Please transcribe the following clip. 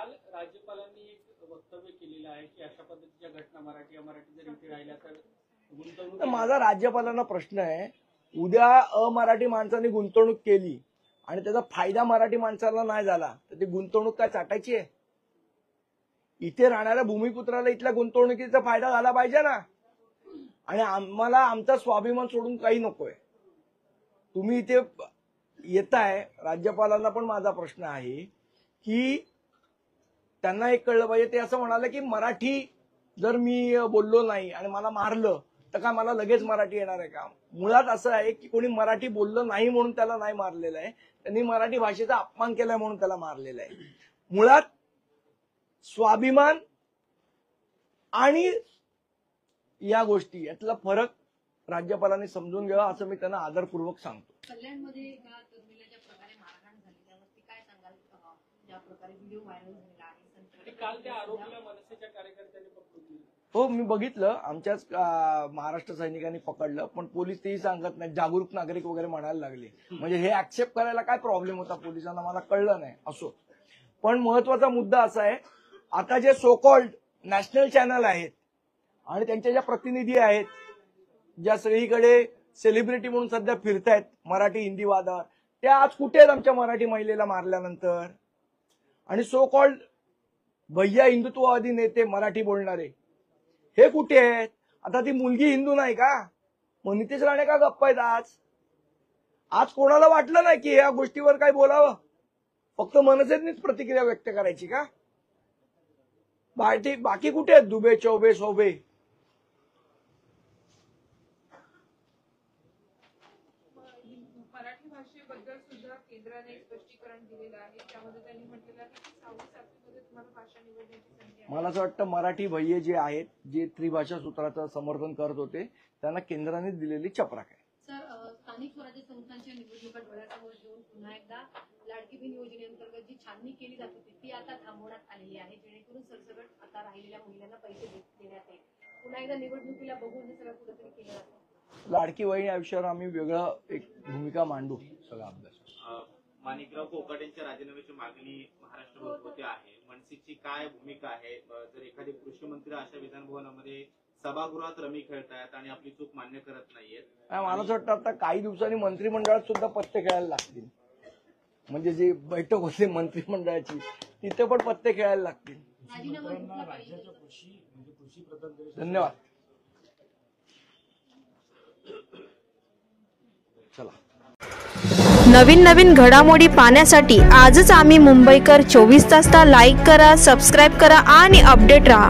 काल राज्यपालांनी एक वक्तव्य केलेलं आहे की अशा पद्धतीच्या घटना मराठी जर इथे राहिल्या तर गुंतवणूक। माझा राज्यपालांना प्रश्न आहे, उद्या अमराठी माणसांनी गुंतवणूक केली आणि त्याचा फायदा मराठी माणसाला नाही झाला तर ती गुंतवणूक काय चाटायची आहे? इथे राहणाऱ्या भूमिपुत्राला इथल्या गुंतवणुकीचा फायदा झाला पाहिजे ना। आणि आम्हाला आमचा स्वाभिमान सोडून काही नकोय। तुम्ही इथे येताय, राज्यपालांना पण माझा प्रश्न आहे की त्यांना एक कळलं पाहिजे, ते असं म्हणाले की मराठी जर मी बोललो नाही आणि मला मारलं तर काय मला लगेच मराठी येणार आहे का? मुळात असं आहे की कोणी मराठी बोललं नाही म्हणून त्याला नाही मारलेलं आहे, त्यांनी मराठी भाषेचा अपमान केलाय म्हणून त्याला मारलेलं आहे। मुळात स्वाभिमान आणि या गोष्टी यातला फरक राज्यपालांनी समजून घ्यावा असं मी त्यांना आदरपूर्वक सांगतो। कल्याणमध्ये एका तरुणीला ज्या प्रकारे मारहाण झाली त्यावरती काय सांगाल? ज्या प्रकारे व्हिडिओ व्हायरल झालेला आहे, काल त्या आरोपीला मनसेच्या कार्यकर्त्यांनी पकडलं। हो, मी बघितलं, आमच्याच महाराष्ट्र सैनिकांनी पकडलं, पण पोलीस तेही सांगत नाही, जागरूक नागरिक वगैरे म्हणायला लागले। म्हणजे हे ऍक्सेप्ट करायला काय प्रॉब्लेम होता पोलिसांना मला कळलं नाही। असो, पण महत्वाचा मुद्दा असा आहे, आता जे सो कॉल्ड नॅशनल चॅनल आहेत आणि त्यांच्या ज्या प्रतिनिधी आहेत, ज्या सगळीकडे सेलिब्रिटी म्हणून सध्या फिरतायत मराठी हिंदी वादावर, त्या आज कुठे आहेत आमच्या मराठी महिलेला मारल्यानंतर? आणि सो कॉल्ड भैया हिंदुत्ववादी नेते मराठी बोलणारे हे कुठे आहेत? आता ती मुलगी हिंदू नाही का? मग नितेश राणे का गप्प आहेत आज कोणाला वाटलं नाही की या गोष्टीवर काय बोलावं? फक्त मनसेनेच प्रतिक्रिया व्यक्त करायची का? बाकी कुठे आहेत दुबे, चौबे, सोबे? मराठी भाषेबद्दल सुद्धा केंद्राने स्पष्टीकरण दिलेलं आहे, त्यामध्ये त्यांनी म्हटलेलं आहे की 6वी-7वीमध्ये तुम्हाला भाषा निवडण्याची संधी आहे। मला असं वाटतं मराठी भैये जे आहेत, जे त्रिभाषा सूत्राचं समर्थन करत होते, त्यांना केंद्राने दिलेली चपराक आहे। सर, स्थानिक स्वराज्य संस्थांच्या निवडणुका डोळ्यासमोर ठेवून पुन्हा एकदा लाडकी बहीण योजनेअंतर्गत जी छाननी केली जात होती ती आता थांबवण्यात आलेली आहे, जेणेकरून सरसकट आता राहिलेल्या महिलांना पैसे देण्यात येईल। पुन्हा एकदा निवडणुकीला बघून हे सगळं कुठेतरी केलं जातं। लाडकी बहीण या विषयावर आम्ही वेगळं एक भूमिका मांडू सगळा अभ्यास। माणिकराव कोकाटे यांच्या राजीनाम्याची मागणी महाराष्ट्रभर होते आहे, मनसेची काय भूमिका आहे? जर एखादे कृषी मंत्री अशा विधानभवनामध्ये सभागृहात रमी खेळतायत आणि आपली चूक मान्य करत नाहीयेत, मला असं वाटतं आता काही दिवसांनी मंत्रिमंडळात सुद्धा पत्ते खेळायला लागतील। म्हणजे जी बैठक होते मंत्रिमंडळाची तिथे पण पत्ते खेळायला लागतील। धन्यवाद। चला, नवीन घडामोडी पाहण्यासाठी आजच आम्ही मुंबईकर 24 तासला लाईक करा, सबस्क्राईब करा आणि अपडेट रहा।